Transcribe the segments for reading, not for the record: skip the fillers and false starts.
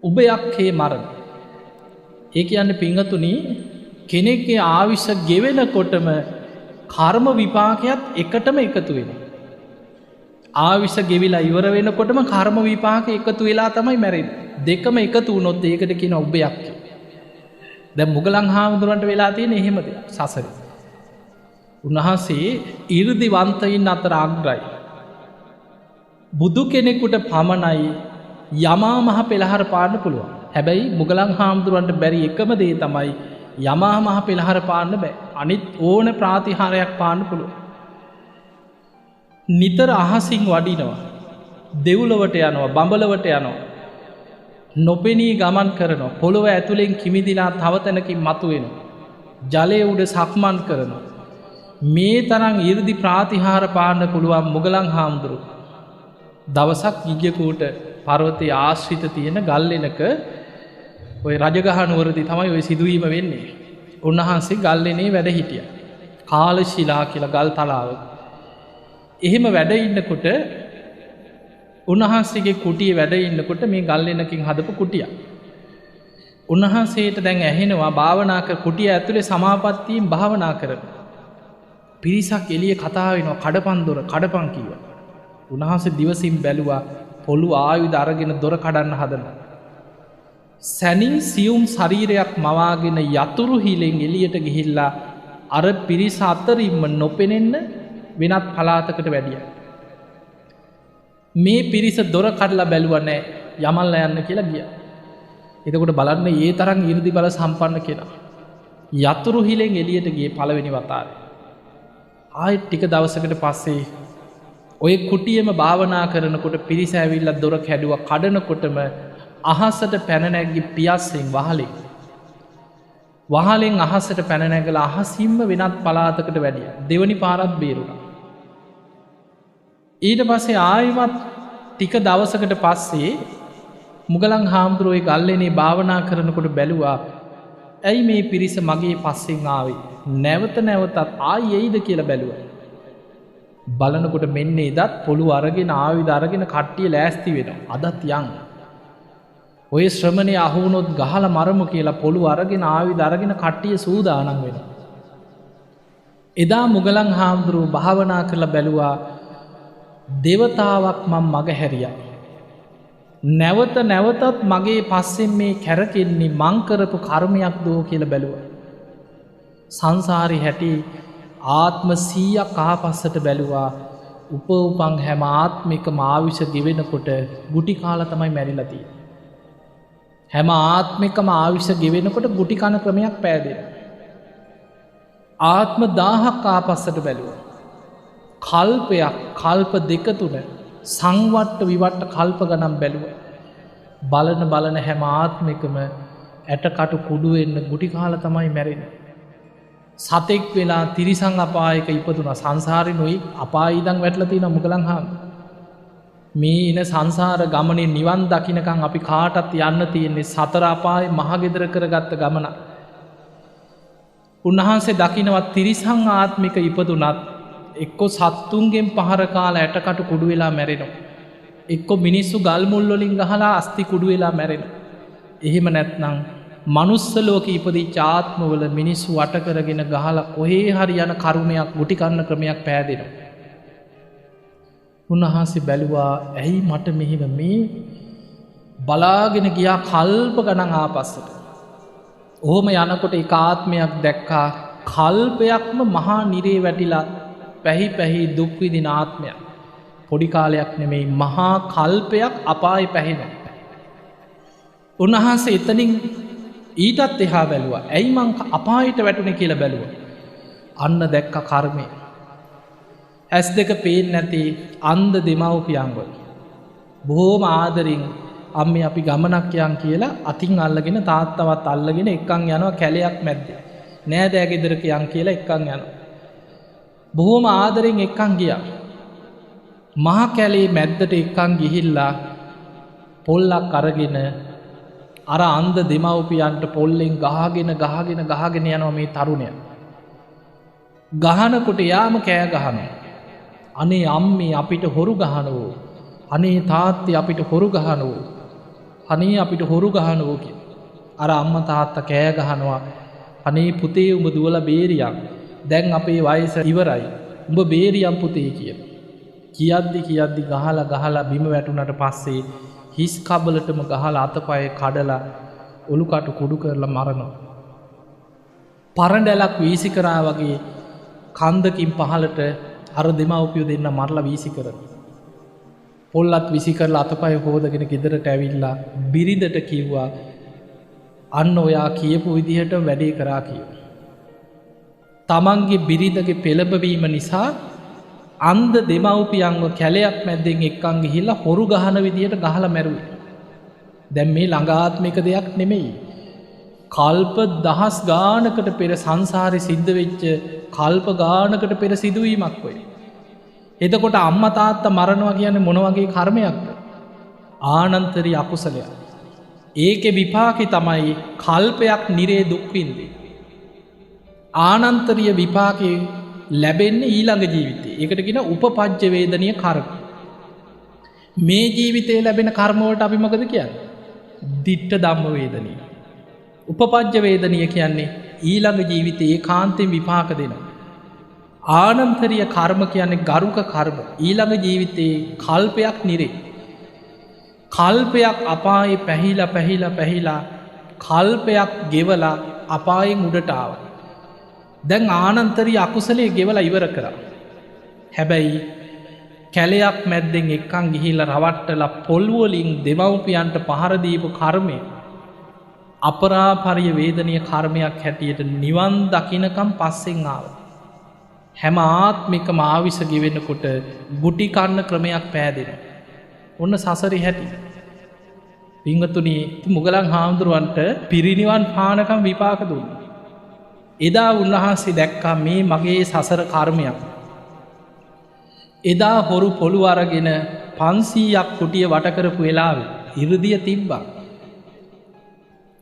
උභයක්ඛේ මරණ. ඒ කියන්නේ පිංගතුනි කෙනෙක්ගේ ආයුෂ ගෙවෙනකොටම කර්ම විපාකයක් එකටම එකතු වෙනවා. ආයුෂ ගෙවිලා ඉවර වෙනකොටම කර්ම විපාක එකතු වෙලා තමයි මැරෙන්නේ. දෙකම එකතු වුණොත් ඒකට කියනවා උභයක්ඛේ. දැන් මුගලන් හාමුදුරන්ට වෙලා තියෙන එහෙම දෙයක් සසරේ. උන්වහන්සේ 이르දිවන්තයින් අතර අග්‍රයි. බුදු කෙනෙකුට පමණයි යමා මහ පෙළහර පාන්න පුළුවන්. හැබැයි මුගලන් හාමුදුරන්ට බැරි එකම දේ තමයි යමා මහ පෙළහර පාන්න බෑ. අනිත් ඕන ප්‍රාතිහාරයක් පාන්න පුළුවන්. නිතර අහසින් වඩිනවා. දෙව්ලොවට යනවා, බඹලවට යනවා. නොපෙනී ගමන් කරනවා. පොළොව ඇතුලෙන් කිමිදිලා තව තැනකින් මතුවෙනවා. ජලයේ උඩ සක්මන් කරනවා. මේ තරම් 이르දි ප්‍රාතිහාර පාන්න පුළුවන් මුගලන් හාමුදුරුවෝ දවසක් ගිජ්ජකූට පර්වතයේ ආශ්‍රිත තියෙන ගල්ලෙනක ඔය රජගහ නුවරදී තමයි ඔය සිදුවීම වෙන්නේ. උන්වහන්සේ ගල්ලෙනේ වැඩ හිටියා. කාලශිලා කියලා ගල් තලාවක. එහෙම වැඩ ඉන්නකොට උන්වහන්සේගේ කුටියේ වැඩ ඉන්නකොට මේ ගල්ලෙනකින් හදපු කුටියක්. උන්වහන්සේට දැන් ඇහෙනවා භාවනා කර කුටිය ඇතුලේ සමාපත්තියෙන් භාවනා කරන පිරිසක් එළියේ කතා වෙනවා කඩපන් දොර කඩපන් කිව්වා. උන්වහන්සේ දිවසින් බැලුවා පොළු ආයුධ අරගෙන දොර කඩන්න හදනවා. සැනින් සියුම් ශරීරයක් මවාගෙන යතුරු හිලෙන් එළියට ගිහිල්ලා අර පිරිස අතරින්ම නොපෙනෙන්න වෙනත් පළාතකට වැඩියා. මේ පිරිස දොර කඩලා බැලුවා නෑ යමල්ලා යන්න කියලා ගියා. එතකොට බලන්න ඒ තරම් 이르දි බල සම්පන්න කෙනා. යතුරු හිලෙන් එළියට ගියේ පළවෙනි වතාවේ. ආයෙත් ටික දවසකට පස්සේ ඔය කුටියේම භාවනා කරනකොට පිරිස ඇවිල්ලා දොර කැඩුවා. කඩනකොටම අහසට පැන නැගි පියස්සෙන් වහලෙන් අහසට පැන නැගලා අහසින්ම වෙනත් පළාතකට වැඩියා. දෙවනි පාරත් බේරුණා. ඊට පස්සේ ආයෙමත් ටික දවසකට පස්සේ මුගලන් හාමුදුරුවෝ ගල්ලෙනේ භාවනා කරනකොට බැලුවා ඇයි මේ පිරිස මගේ පස්සෙන් ආවේ? නැවත නැවතත් ආයි එයිද කියලා බැලුවා. බලනකොට මෙන්න එදත් පොළු අරගෙන ආයුධ අරගෙන කට්ටිය ලෑස්ති වෙනවා. අදත් යන්. ඔය ශ්‍රමණේ අහු වුණොත් ගහලා මරමු කියලා පොළු අරගෙන ආයුධ අරගෙන කට්ටිය සූදානම් වෙනවා. එදා මුගලන් හාමුදුරුවෝ භාවනා කරලා බැලුවා දේවතාවක් මම මග හැරියා. නැවත නැවතත් මගේ පස්සෙන් මේ කැරකෙන්නේ මං කරපු කර්මයක් දෝ කියලා බැලුවා. සංසාරේ හැටි ආත්ම 100ක් ආපස්සට බැලුවා. උපන් හැම ආත්මිකම ආයුෂ ගෙවෙනකොට ගුටි කාලා තමයි මැරිලා තියෙන්නේ. හැම ආත්මිකම ආයුෂ ගෙවෙනකොට ගුටි කන ක්‍රමයක් පෑදෙනවා. ආත්ම 1000ක් ආපස්සට බැලුවා. කල්පයක් කල්ප දෙක තුන සංවට්ට විවට්ට කල්ප ගණන් බැලුවා. බලන හැම ආත්මිකම ඇටකටු කුඩු වෙන්න ගුටි කාලා තමයි මැරෙන්නේ. සතෙක් වෙලා තිරිසන් අපායක ඉපදුනා. සංසාරේ නොයි අපාය ඉඳන් වැටලා තියෙන මුගලන් මේ ඉන සංසාර ගමනේ නිවන් දකින්නකම් අපි කාටත් යන්න තියෙන්නේ සතර අපායේ මහගෙදර කරගත්ත ගමන. උන්වහන්සේ දකින්නවා තිරිසන් ආත්මික ඉපදුනත් එක්ක සත්තුන්ගෙන් පහර කාලා ඇටකටු කුඩු වෙලා මැරෙනවා. එක්ක මිනිස්සු ගල් මුල් වලින් ගහලා අස්ති කුඩු වෙලා මැරෙනවා. එහෙම නැත්නම් මනුස්ස ලෝකේ ඉපදිච්ච ආත්මවල මිනිස්සු වට කරගෙන ගහලා කොහේ හරි යන කරුණයක් ගුටි කන්න ක්‍රමයක් පෑදෙනවා. උන්වහන්සේ බැලුවා ඇයි මට මෙහෙම මේ බලාගෙන ගියා කල්ප ගණන් ආපස්සට. ඔහොම යනකොට එක ආත්මයක් දැක්කා කල්පයක්ම මහා නිරේ වැටිලා පැහි දුක් විඳින ආත්මයක්. පොඩි කාලයක් නෙමෙයි මහා කල්පයක් අපායේ පැහෙනවා. උන්වහන්සේ එතනින් ඊටත් එහා බැලුවා. ඇයි මං අපායට වැටුනේ කියලා බැලුවා. අන්න දැක්ක කර්මය. ඇස් දෙක පේන්නේ නැති අන්ධ දෙමව්පියන්ව බොහොම ආදරින් අම්මේ අපි ගමනක් යන් කියලා අතින් අල්ලගෙන තාත්තවත් අල්ලගෙන එක්කන් යනවා කැලයක් මැද්දේ. නෑදෑ ගෙදරක යන් කියලා එක්කන් යනවා. බොහොම ආදරෙන් එක්කන් ගියා. මහා කැලේ මැද්දට එක්කන් ගිහිල්ලා පොල්ලක් අරගෙන අර අන්ධ දෙමව්පියන්ට පොල්ලෙන් ගහගෙන යනවා මේ තරුණයා. ගහනකොට යාම කෑ ගහනවා. අනේ අම්මේ අපිට හොරු ගහනවෝ. අනේ තාත්තේ අපිට හොරු ගහනවෝ. අනේ අපිට හොරු ගහනවෝ කිය. අර අම්මා තාත්තා කෑ ගහනවා. අනේ පුතේ උඹ දුවලා බේරියන්. දැන් අපේ වයස ඉවරයි. උඹ බේරියන් පුතේ කියලා. කියද්දි ගහලා බිම වැටුණට පස්සේ හිස් කබලටම ගහලා අතපය කඩලා ඔලු කටු කුඩු කරලා මරනවා. පරඬැලක් වීසි කරා වගේ කන්දකින් පහලට අර දෙමව්පියෝ දෙන්න මරලා වීසි කරනවා. පොල්ලත් විසි කරලා අතපය හොදගෙන ගෙදරට ඇවිල්ලා බිරිඳට කිව්වා අන්න ඔයා කියපු විදිහට වැඩේ කරා කියලා. තමන්ගේ බිරිඳගේ පෙළඹවීම නිසා අන්ධ දෙමව්පියන්ව කැලයක් මැද්දෙන් එක්කන් ගිහිල්ලා හොරු ගහන විදියට ගහලා මැරුවේ. දැන් මේ ළඟාත්මික දෙයක් නෙමෙයි. කල්ප දහස් ගානකට පෙර සංසාරේ සිද්ධ වෙච්ච කල්ප ගානකට පෙර සිදුවීමක් වෙයි. එතකොට අම්මා තාත්තා මරනවා කියන්නේ මොන වගේ කර්මයක්ද? ආනන්තරී අකුසලයක්. ඒකේ විපාකේ තමයි කල්පයක් නිරේ දුක් විඳින්නේ. ආනන්තරීය විපාකේ ලැබෙන්නේ ඊළඟ ජීවිතේ. ඒකට කියන උපපජ්ජ වේදනීය කර්ම. මේ ජීවිතේ ලැබෙන කර්ම වලට අපි මොකද කියන්නේ? ditta ධම්ම වේදනීය. උපපජ්ජ වේදනීය කියන්නේ ඊළඟ ජීවිතේ ඒකාන්තයෙන් විපාක දෙනවා. ආනන්තරීය කර්ම කියන්නේ ගරුක කර්ම. ඊළඟ ජීවිතේ කල්පයක් නිරේ. කල්පයක් අපායේ පැහිලා කල්පයක් ගෙවලා අපායෙන් උඩට ආවා. දැන් ආනන්තරී අකුසලයේ ගෙවලා ඉවර කරා. හැබැයි කැලයක් මැද්දෙන් එක්කන් ගිහිල්ලා රවට්ටලා පොල් වලින් දෙමව්පියන්ට පහර දීපු කර්මය අපරාපරිය වේදනීය කර්මයක් හැටියට නිවන් දකින්නකම් පස්සෙන් ආවා. හැම ආත්මිකම ආවිස ගෙවෙනකොට ගුටි කන්න ක්‍රමයක් පෑදෙනවා. ඔන්න සසරේ හැටි. පින්වතුනි මුගලන් හාමුදුරුවන්ට පිරිනිවන් පානකම් විපාක දුන්නා. එදා උන්වහන්සේ දැක්කා මේ මගේ සසර කර්මයක්. එදා හොරු පොළු අරගෙන 500ක් කුටිය වට කරපු වෙලාවේ 이르දිය තිබ්බා.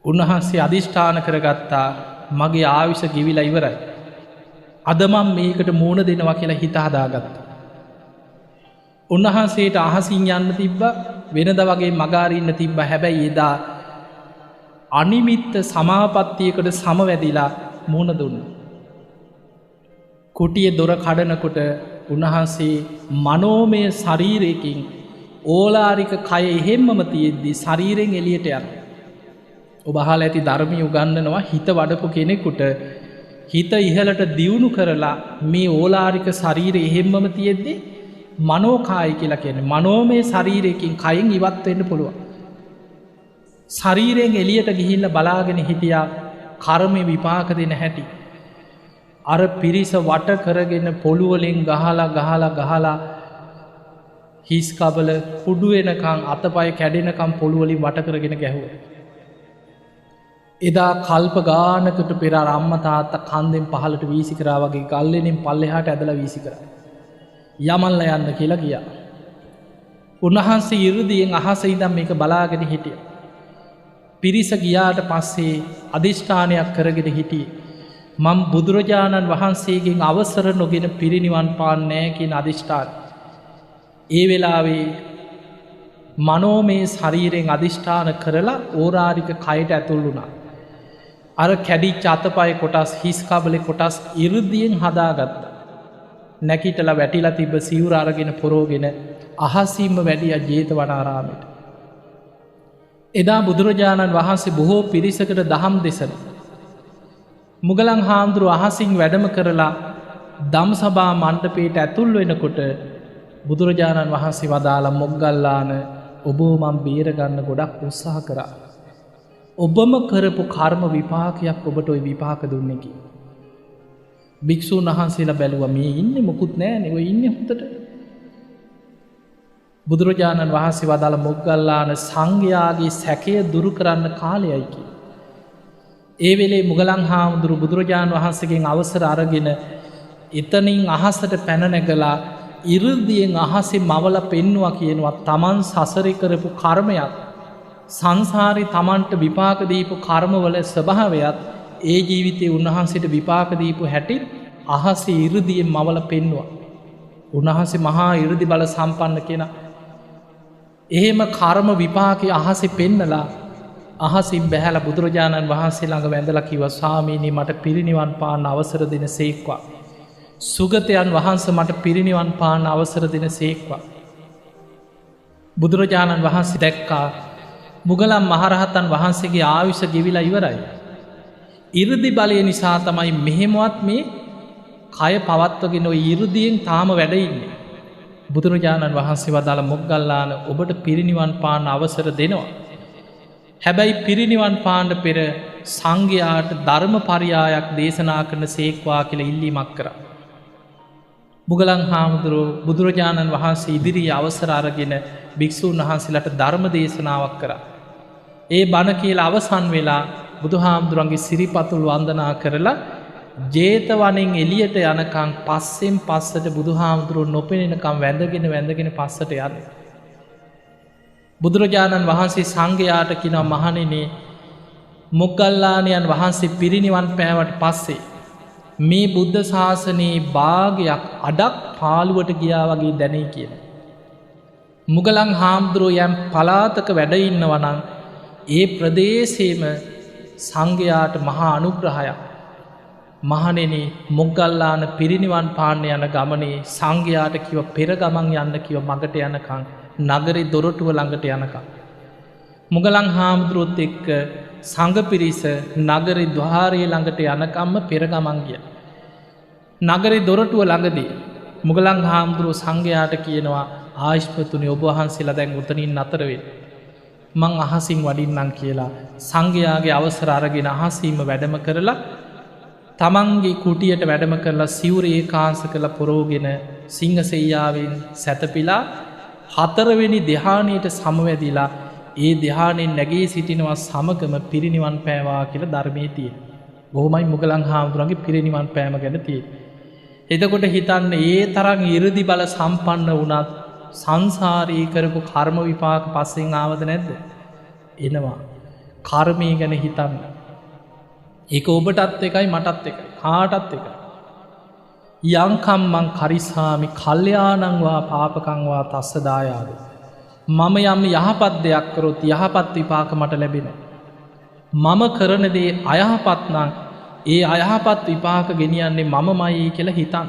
උන්වහන්සේ අදිෂ්ඨාන කරගත්තා මගේ ආයුෂ ගෙවිලා ඉවරයි. අද මම මේකට මූණ දෙනවා කියලා හිත හදාගත්තා. උන්වහන්සේට අහසින් යන්න තිබ්බා වෙනද වගේ මගාරින්න තිබ්බා. හැබැයි එදා අනිමිත්ත සමාපත්තියකට සමවැදිලා මුණ දුන්න. කුටිය දොර කඩනකොට උන්වහන්සේ මනෝමය ශරීරයකින් ඕලාරික කය එහෙම්මම තියෙද්දි ශරීරයෙන් එළියට යන. ඔබ අහලා ඇති ධර්මයේ උගන්වනවා හිත වඩපු කෙනෙකුට හිත ඉහළට දියුණු කරලා මේ ඕලාරික ශරීරය එහෙම්මම තියෙද්දි මනෝකාය කියලා කියන්නේ මනෝමය ශරීරයකින් කයෙන් ඉවත් වෙන්න පුළුවන්. ශරීරයෙන් එළියට ගිහිල්ලා බලාගෙන හිටියා කර්මය විපාක දෙන හැටි. අර පිරිස වට කරගෙන පොළු වලින් ගහලා හිස් කබල කුඩු වෙනකන් අතපය කැඩෙනකම් පොළු වලින් වට කරගෙන ගැහුවා. එදා කල්ප ගානකට පෙර අම්මා තාත්තා කන්දෙන් පහළට වීසි කරා වගේ ගල්ලෙනින් පල්ලෙහාට ඇදලා වීසි කරා. යමල්ලා යන්න කියලා ගියා. උන්වහන්සේ 이르දියෙන් අහසේ ඉඳන් මේක බලාගෙන හිටියා. පිරිස ගියාට පස්සේ අදිෂ්ඨානයක් කරගෙන හිටියේ මම බුදුරජාණන් වහන්සේගෙන් අවසර නොගෙන පිරිනිවන් පාන්නේ නැහැ කියන අදිෂ්ඨානය. ඒ වෙලාවේ මනෝමය ශරීරයෙන් අදිෂ්ඨාන කරලා ඕරාරික කයට ඇතුල් වුණා. අර කැඩිච්ච අතපය කොටස් හිස් කබලේ කොටස් 이르දියෙන් හදාගත්තා. නැකිටලා වැටිලා තිබ්බ සිවුර අරගෙන පොරෝගෙන අහසින්ම වැඩියා ජේතවනාරාමයට. එදා බුදුරජාණන් වහන්සේ බොහෝ පිරිසකට දහම් දෙසන. මුගලන් හාමුදුරුව අහසින් වැඩම කරලා ධම්සභා මණ්ඩපයට ඇතුල් වෙනකොට බුදුරජාණන් වහන්සේ වදාළ මොග්ගල්ලාන ඔබ මම බේරගන්න ගොඩක් උත්සාහ කරා. ඔබම කරපු කර්ම විපාකයක් ඔබට ওই විපාක දුන්නේ කි. භික්ෂුන් වහන්සේලා බැලුවා මේ ඉන්නේ මොකුත් නැහැනේ ඔය ඉන්නේ හොතට. බුදුරජාණන් වහන්සේ වදාළ මොග්ගල්ලාන සංඝයාගේ සැකය දුරු කරන්න කාලයයි කි. ඒ වෙලේ මුගලන් හාමුදුරුව බුදුරජාණන් වහන්සේගෙන් අවසර අරගෙන එතනින් අහසට පැන නැගලා 이르දියෙන් අහසේ මවල පෙන්නවා කියනවා තමන් සසරේ කරපු කර්මයක් සංසාරේ තමන්ට විපාක දීපු කර්මවල ස්වභාවයත් ඒ ජීවිතේ උන්වහන්සේට විපාක දීපු හැටි අහසේ 이르දියෙන් මවල පෙන්නවා. උන්වහන්සේ මහා 이르දි බල සම්පන්න කෙනා. එහෙම කර්ම විපාකය අහසේ පෙන්නලා අහසින් බැහැල බුදුරජාණන් වහන්සේ ළඟ වැඳලා කිව්වා ස්වාමීනි මට පිරිනිවන් පාන්න අවසර දෙන සේක්වා. සුගතයන් වහන්ස මට පිරිනිවන් පාන්න අවසර දෙන සේක්වා. බුදුරජාණන් වහන්සේ දැක්කා මුගලන් මහරහතන් වහන්සේගේ ආයුෂ ගෙවිලා ඉවරයි. ඉරදි බලය නිසා තමයි මෙහෙමවත් මේ කය පවත්වගෙන ඔය ඉරදියෙන් තාම වැඩ ඉන්නේ. බුදුරජාණන් වහන්සේ වදාළ මොග්ගල්ලාන ඔබට පිරිනිවන් පාන්න අවසර දෙනවා. හැබැයි පිරිනිවන් පාන්න පෙර සංඝයාට ධර්ම පරියායක් දේශනා කරන සේක්වා කියලා ඉල්ලීමක් කරා. මුගලන් හාමුදුරුවෝ බුදුරජාණන් වහන්සේ ඉදිරියේ අවසර අරගෙන භික්ෂූන් වහන්සේලාට ධර්ම දේශනාවක් කරා. ඒ බණ කියලා අවසන් වෙලා බුදුහාමුදුරන්ගේ සිරිපතුල් වන්දනා කරලා ජේතවනෙන් එළියට යනකම් පස්සෙන් පස්සට බුදුහාමුදුරුවෝ නොපෙනෙනකම් වැඳගෙන පස්සට යන්නේ. බුදුරජාණන් වහන්සේ සංඝයාට කියනවා මහණෙනි මොග්ගල්ලාණන් වහන්සේ පිරිනිවන් පෑවට පස්සේ මේ බුද්ධ ශාසනයේ භාගයක් අඩක් පාළුවට ගියා වගේ දැනේ කියලා. මුගලන් හාමුදුරුවෝ යම් පළාතක වැඩ ඉන්නවා නම් ඒ ප්‍රදේශයේම සංඝයාට මහා අනුග්‍රහයක්. මහණෙනි මොග්ගල්ලාන පිරිනිවන් පාන්න යන ගමනේ සංඝයාට කිව්ව පෙර ගමන් යන්න කිව්ව මගට යනකම් නගරේ දොරටුව ළඟට යනකම්. මුගලන් හාමුදුරුවොත් එක්ක සංඝ පිරිස නගරේ ద్వාරයේ ළඟට යනකම්ම පෙර ගමන් ගියා. නගරේ දොරටුව ළඟදී මුගලන් හාමුදුරුවෝ සංඝයාට කියනවා ආයුෂ්මතුනි ඔබ වහන්සේලා දැන් උතනින් නතර වෙන්න. මං අහසින් වඩින්නම් කියලා සංඝයාගේ අවසර අරගෙන අහසින්ම වැඩම කරලා තමන්ගේ කුටියට වැඩම කරලා සිවුර ඒකාංශ කළ පොරෝගෙන සිංහසෙයියාවෙන් සැතපීලා හතරවෙනි ධ්‍යානයට සමවැදිලා ඒ ධ්‍යානයෙන් නැගී සිටිනවා සමගම පිරිනිවන් පෑවා කියලා ධර්මයේ තියෙනවා. බොහොමයි මුගලන් හාමුදුරන්ගේ පිරිනිවන් පෑම ගැන තියෙන්නේ. එතකොට හිතන්න ඒ තරම් 이르දි බල සම්පන්න වුණත් සංසාරී කරපු කර්ම විපාක පස්සෙන් ආවද නැද්ද? එනවා. කර්මය ගැන හිතන්න. ඒක ඔබටත් එකයි මටත් එකයි කාටත් එකයි. යංකම් මං කරිසාමි කල්යාණං වා පාපකං වා තස්ස දායාද. මම යම් යහපත් දෙයක් කරොත් යහපත් විපාක මට ලැබෙනවා. මම කරන දේ අයහපත් නම් ඒ අයහපත් විපාක ගෙනියන්නේ මමමයි කියලා හිතන්න.